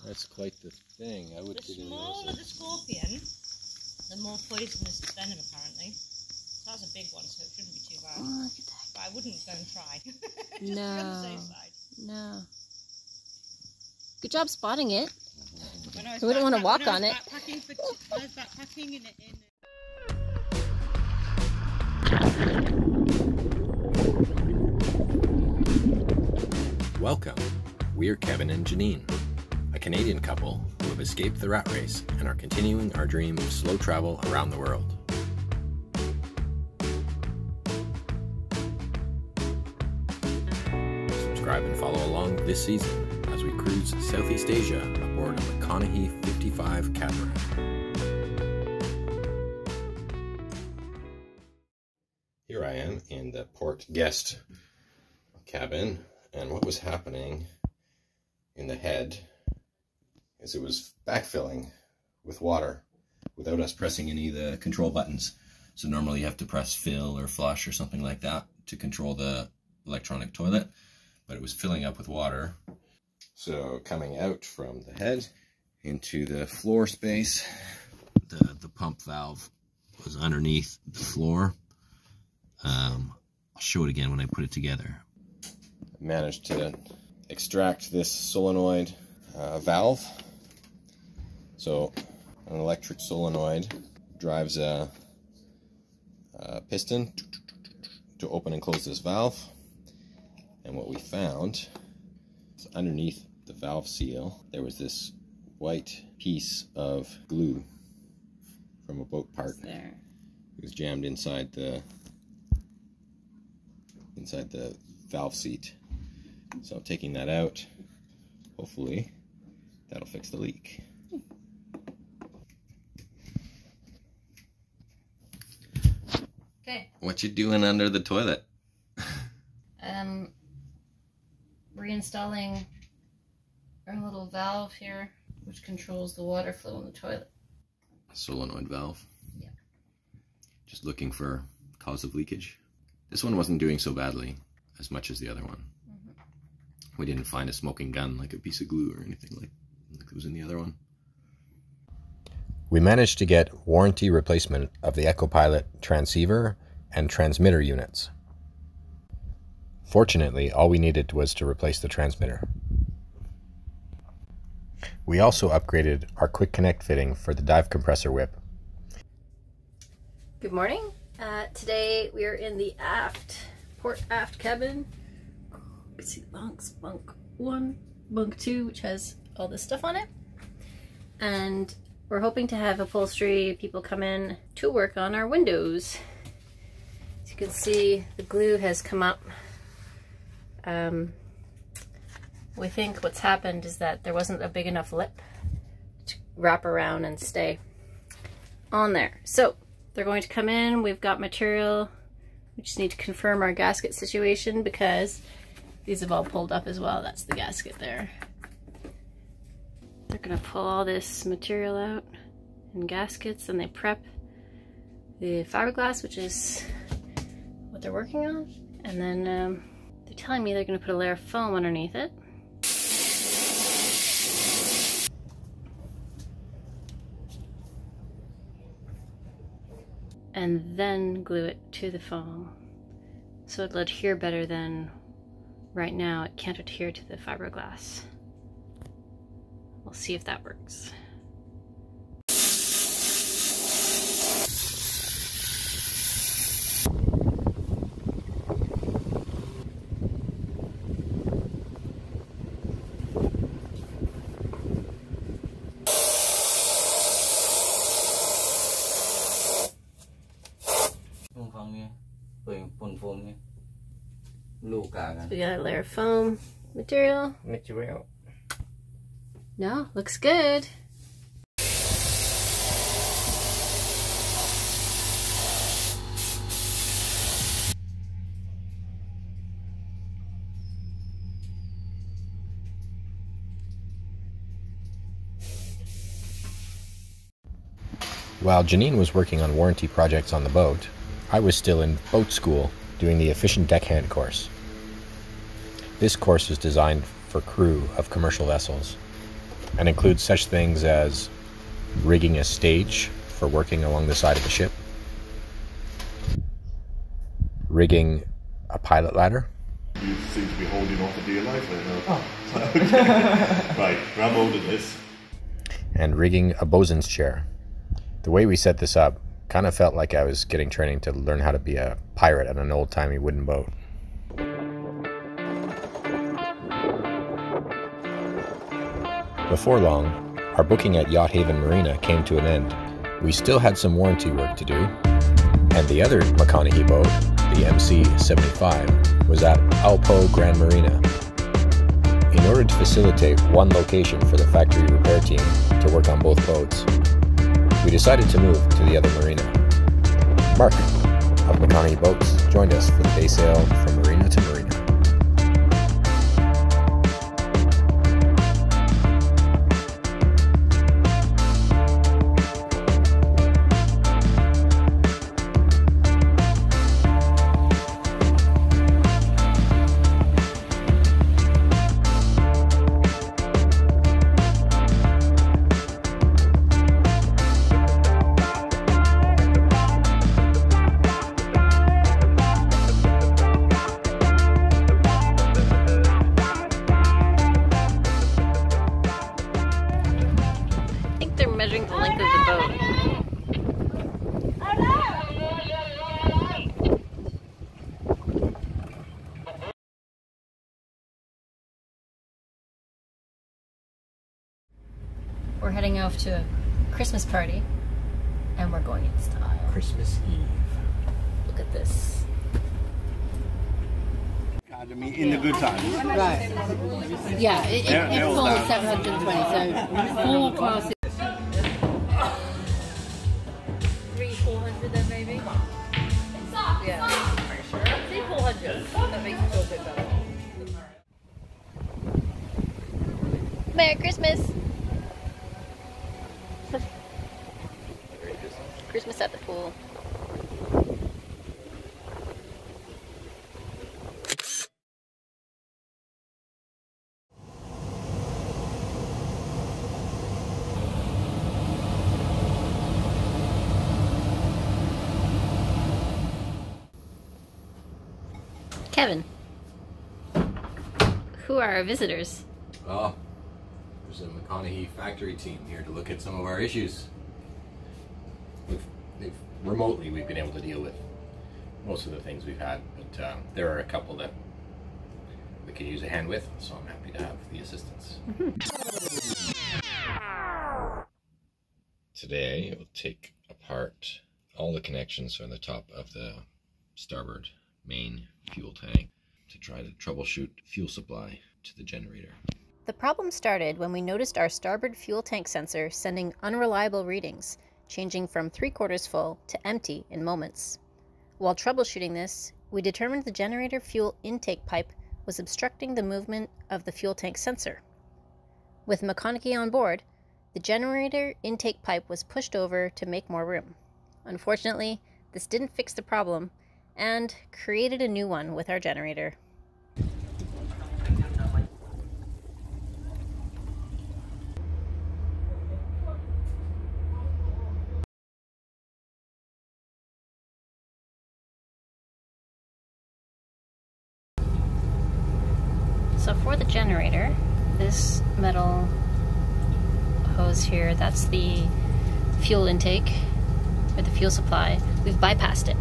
That's quite the thing. I would The smaller the scorpion, the more poisonous the venom, apparently. So that's a big one, so it shouldn't be too bad. Oh, look at that. But I wouldn't go and try. Just No. to be on the safe side. No. Good job spotting it. When I was We wouldn't want to walk on it. I was backpacking in it. Welcome. We're Kevin and Janine, a Canadian couple who have escaped the rat race and are continuing our dream of slow travel around the world. Subscribe and follow along this season as we cruise Southeast Asia aboard a McConaughey 55 catamaran. Here I am in the port guest cabin, and what was happening in the head is it was backfilling with water without us pressing any of the control buttons. So normally you have to press fill or flush or something like that to control the electronic toilet, but it was filling up with water. So coming out from the head into the floor space, the pump valve was underneath the floor. I'll show it again when I put it together. I managed to extract this solenoid valve. So an electric solenoid drives a piston to open and close this valve. And what we found is underneath the valve seal, there was this white piece of glue from a boat part. There. It was jammed inside the valve seat. So taking that out, hopefully that'll fix the leak. Okay. What you doing under the toilet? Reinstalling our little valve here, which controls the water flow in the toilet. Solenoid valve. Yeah. Just looking for cause of leakage. This one wasn't doing so badly as much as the other one. We didn't find a smoking gun like a piece of glue or anything like it was in the other one. We managed to get warranty replacement of the Echopilot transceiver and transmitter units. Fortunately, all we needed was to replace the transmitter. We also upgraded our quick connect fitting for the dive compressor whip. Good morning. Today we are in the port aft cabin. You can see bunks, bunk 1, bunk 2, which has all this stuff on it. And we're hoping to have upholstery people come in to work on our windows. As you can see, the glue has come up. We think what's happened is that there wasn't a big enough lip to wrap around and stay on there. So they're going to come in. We've got material. We just need to confirm our gasket situation because these have all pulled up as well. That's the gasket there. They're gonna pull all this material out in gaskets, and they prep the fiberglass, which is what they're working on. And then they're telling me they're gonna put a layer of foam underneath it. And then glue it to the foam so it'll adhere better than right now. It can't adhere to the fiberglass. We'll see if that works. So we got a layer of foam material. No, looks good. While Janine was working on warranty projects on the boat, I was still in boat school doing the Efficient Deckhand course. This course is designed for crew of commercial vessels. and includes such things as rigging a stage for working along the side of the ship, rigging a pilot ladder. You seem to be holding on for dear life right now. Oh. Right, grab hold of this. And rigging a bosun's chair. The way we set this up kind of felt like I was getting training to learn how to be a pirate on an old-timey wooden boat. Before long, our booking at Yacht Haven Marina came to an end. We still had some warranty work to do, and the other McConaughey boat, the MC-75, was at Alpo Grand Marina. In order to facilitate one location for the factory repair team to work on both boats, we decided to move to the other marina. Mark of McConaughey Boats joined us for the day sail from marina to marina. Measuring the length of the boat. We're heading off to a Christmas party, and we're going in style. Christmas Eve. Look at this. Academy in the good times. Right. Yeah, it's full 720, so 4 classes. 300-400 then maybe? Yeah. Say 400. That makes it feel a bit better. Merry Christmas! Christmas at the pool. Kevin, who are our visitors? Oh, there's a McConaughey factory team here to look at some of our issues. Remotely, we've been able to deal with most of the things we've had, but there are a couple that we could use a hand with, so I'm happy to have the assistance. Today, we'll take apart all the connections on the top of the starboard main fuel tank to try to troubleshoot fuel supply to the generator. The problem started when we noticed our starboard fuel tank sensor sending unreliable readings, changing from 3/4 full to empty in moments. While troubleshooting this, we determined the generator fuel intake pipe was obstructing the movement of the fuel tank sensor. With McConaughey on board, the generator intake pipe was pushed over to make more room. Unfortunately, this didn't fix the problem and created a new one with our generator. So for the generator, this metal hose here, that's the fuel intake, or the fuel supply. We've bypassed it.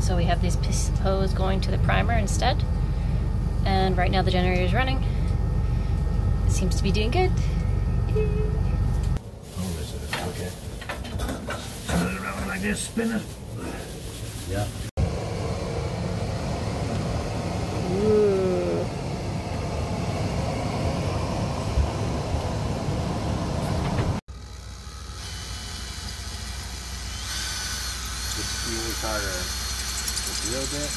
So we have this piece of hose going to the primer instead. And right now the generator is running. It seems to be doing good. Oh, is it? Okay. Turn it around like this, spin it. Yeah. Ooh. Just fuel starter a little bit.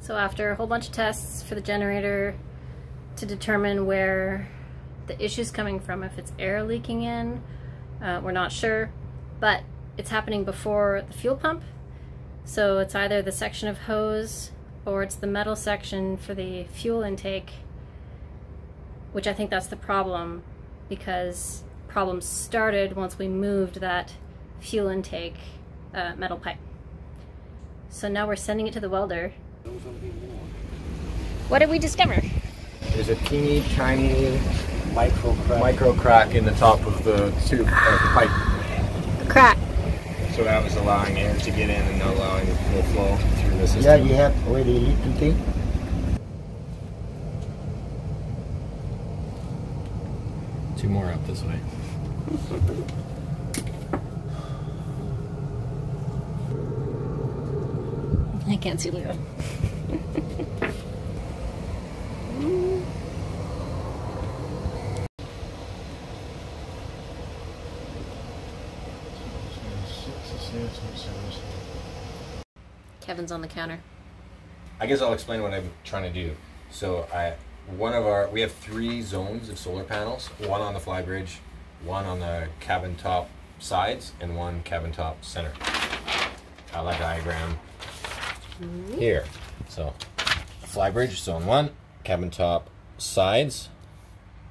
So after a whole bunch of tests for the generator to determine where the issue's coming from, if it's air leaking in, we're not sure, but it's happening before the fuel pump. So it's either the section of hose or it's the metal section for the fuel intake, which I think that's the problem, because problems started once we moved that fuel intake metal pipe. So now we're sending it to the welder. What did we discover? There's a teeny tiny micro crack in the top of the tube, the pipe. A crack. So that was allowing air to get in and not allowing the full flow through the system. Yeah, you have already little thing. Two more up this way. I can't see Leo. Kevin's on the counter. I guess I'll explain what I'm trying to do. So we have 3 zones of solar panels, one on the flybridge, one on the cabin top sides, and one cabin top center. Outline diagram here. So flybridge, zone 1, cabin top sides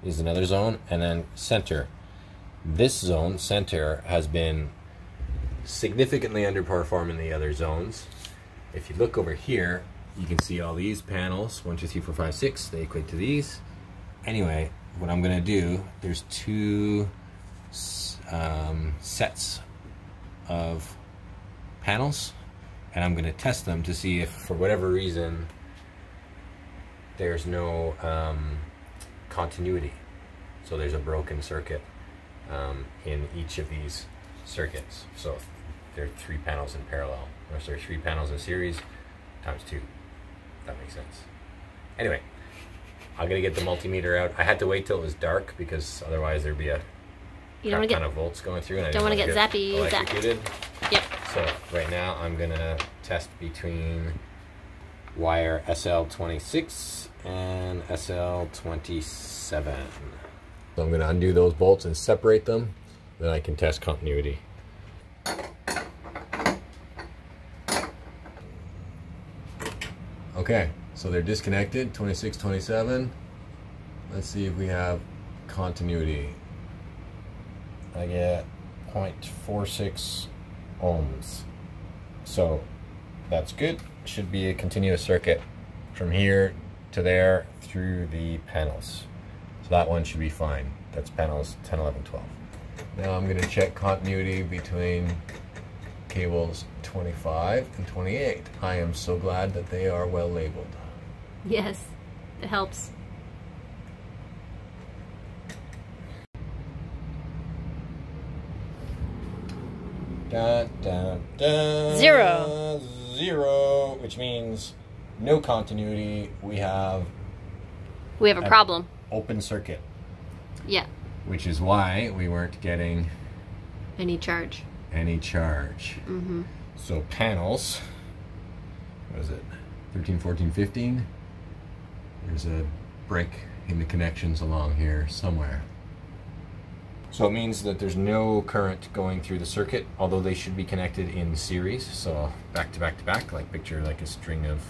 is another zone, and then center. This zone, center, has been significantly underperforming the other zones. If you look over here, you can see all these panels, 1, 2, 3, 4, 5, 6, they equate to these. Anyway, what I'm gonna do, there's 2 sets of panels, and I'm gonna test them to see if, for whatever reason, there's no continuity. So there's a broken circuit in each of these circuits. So there are 3 panels in parallel. Or there are 3 panels in series times 2. If that makes sense. Anyway, I'm gonna get the multimeter out. I had to wait till it was dark because otherwise there'd be a ton of volts going through, and I don't want to get zappy. Electrocuted. Yep. So right now I'm gonna test between wire SL26 and SL27. So I'm gonna undo those bolts and separate them, then I can test continuity. Okay, so they're disconnected, 26, 27. Let's see if we have continuity. I get 0.46 ohms. So that's good. Should be a continuous circuit from here to there through the panels. So that one should be fine. That's panels 10, 11, 12. Now I'm going to check continuity between cables 25 and 28. I am so glad that they are well labeled. Yes, it helps. Dun, dun, dun. 0. 0, which means no continuity. We have a problem. Open circuit. Yeah. Which is why we weren't getting any charge. Mm-hmm. So panels, what is it, 13, 14, 15? There's a break in the connections along here somewhere. So it means that there's no current going through the circuit, although they should be connected in series, so back to back to back, like picture like a string of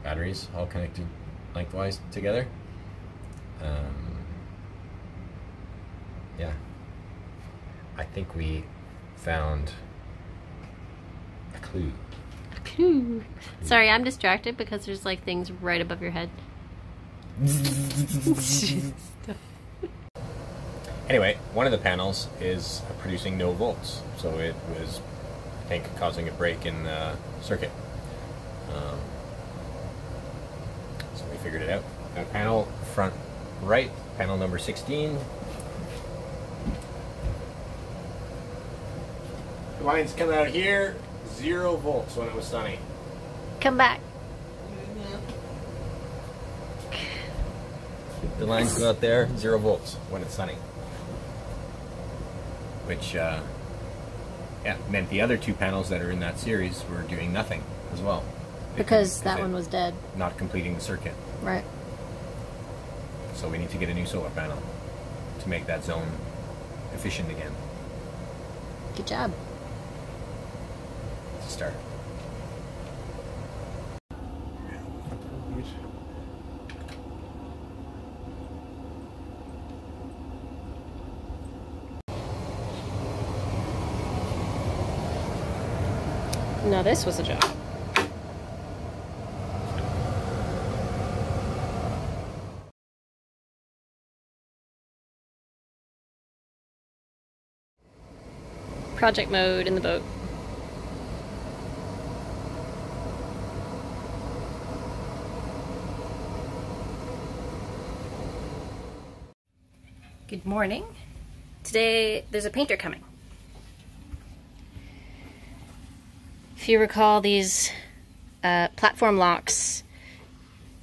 batteries all connected lengthwise together. Yeah. I think we found a clue. Sorry, I'm distracted because there's like things right above your head. Anyway, one of the panels is producing no volts, so it was, I think, causing a break in the circuit. So we figured it out. Got a panel front right, panel number 16. The line's coming out here, 0 volts when it was sunny. Come back. The lines go out there, 0 volts when it's sunny. Which, yeah, meant the other 2 panels that are in that series were doing nothing as well. Because that one was dead. Not completing the circuit. Right. So we need to get a new solar panel to make that zone efficient again. Good job. Let's start. Now this was a job. Project mode in the boat. Good morning. Today there's a painter coming. If you recall, these platform locks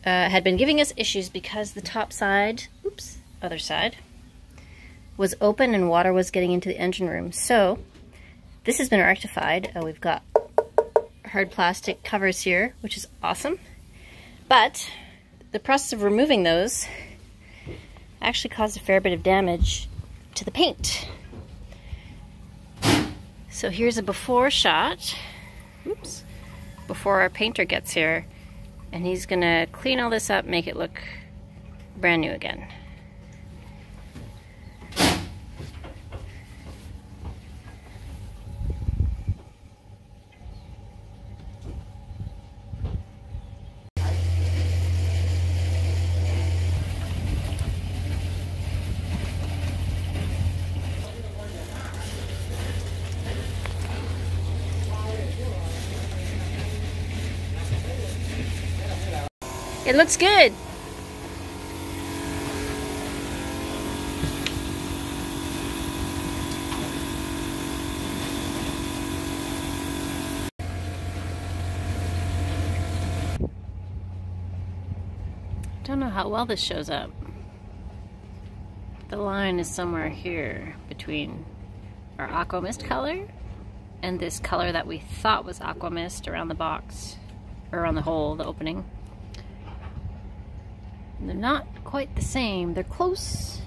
had been giving us issues because the top side, oops, other side, was open and water was getting into the engine room. So this has been rectified. We've got hard plastic covers here, which is awesome. But the process of removing those actually caused a fair bit of damage to the paint. So here's a before shot. Oops. Before our painter gets here, and he's gonna clean all this up, make it look brand new again. It looks good. Don't know how well this shows up. The line is somewhere here between our aqua mist color and this color that we thought was aqua mist around the box, or around the hole, the opening. They're not quite the same. They're close,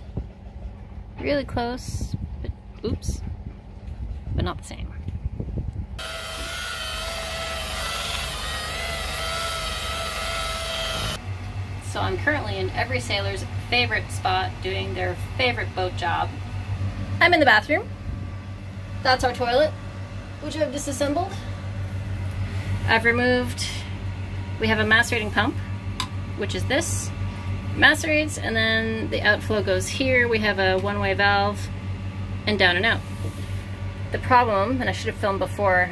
really close, but oops, but not the same. So I'm currently in every sailor's favorite spot doing their favorite boat job. I'm in the bathroom. That's our toilet, which I've disassembled. I've removed, we have a macerating pump, which is this. Macerates, and then the outflow goes here. We have a one-way valve and down and out. The problem, and I should have filmed before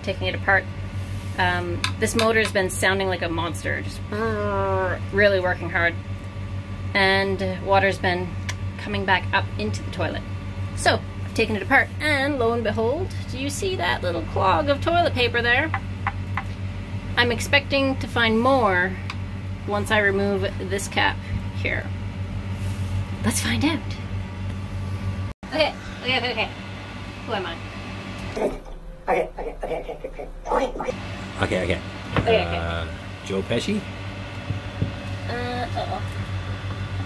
taking it apart, this motor's been sounding like a monster, just really working hard, and water's been coming back up into the toilet. So I've taken it apart, and lo and behold, do you see that little clog of toilet paper there? I'm expecting to find more once I remove this cap here. Let's find out. Okay. Who am I? Okay. Joe Pesci? Uh-oh.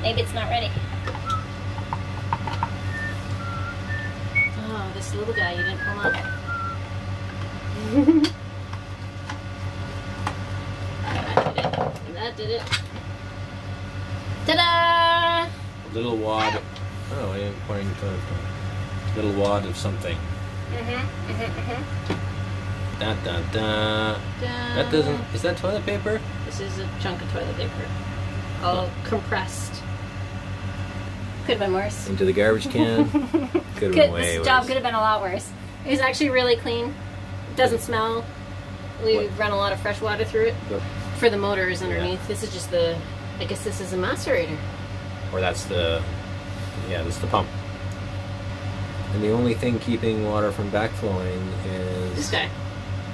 Maybe it's not ready. Oh, this little guy you didn't pull up. That did it. Ta-da! A little wad. Oh, I didn't point to it. Little wad of something. Da da da. That doesn't. Is that toilet paper? This is a chunk of toilet paper. All compressed. Could have been worse. Into the garbage can. Could have been way worse. This job could have been a lot worse. It was actually really clean. It doesn't smell. We've run a lot of fresh water through it. Yep. For the motors underneath. Yeah. This is just the, I guess this is a macerator. Or that's the, yeah, that's the pump. And the only thing keeping water from backflowing is this guy.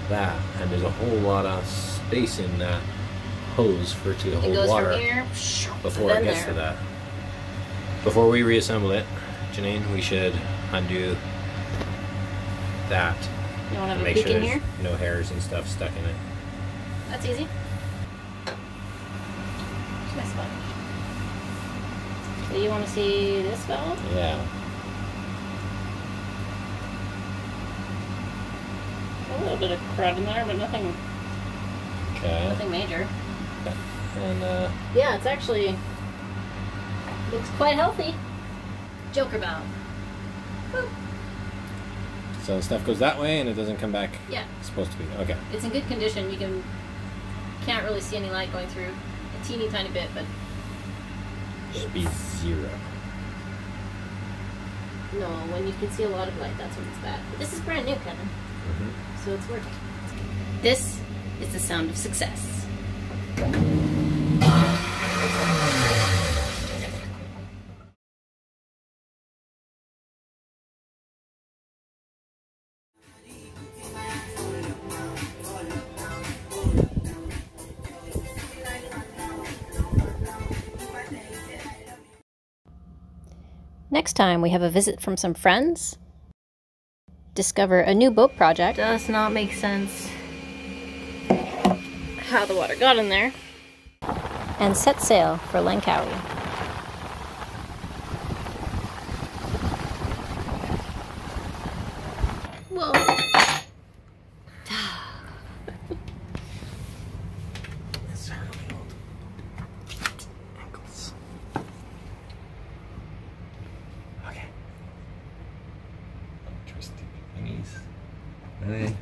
That. And there's a whole lot of space in that hose for it to hold water from here, before it gets to that. Before we reassemble it, Janine, we should undo that. You want to have a make peek sure in there's here? no hairs and stuff stuck in it. That's easy. Here's my sponge. So you want to see this valve? Yeah. A little bit of crud in there, but nothing. Okay. Nothing major. And Yeah, it's actually looks quite healthy. Joker valve. Boop. so the stuff goes that way and it doesn't come back. Yeah. It's supposed to be. Okay. It's in good condition. You can't really see any light going through. A teeny tiny bit, but Should be 0. no, when you can see a lot of light, that's when it's bad. But this is brand new, Kevin. Mm-hmm. So it's working. This is the sound of success. Next time we have a visit from some friends, discover a new boat project. Does not make sense how the water got in there. And set sail for Langkawi. Whoa. Ankles. Okay. Interesting thingies. And then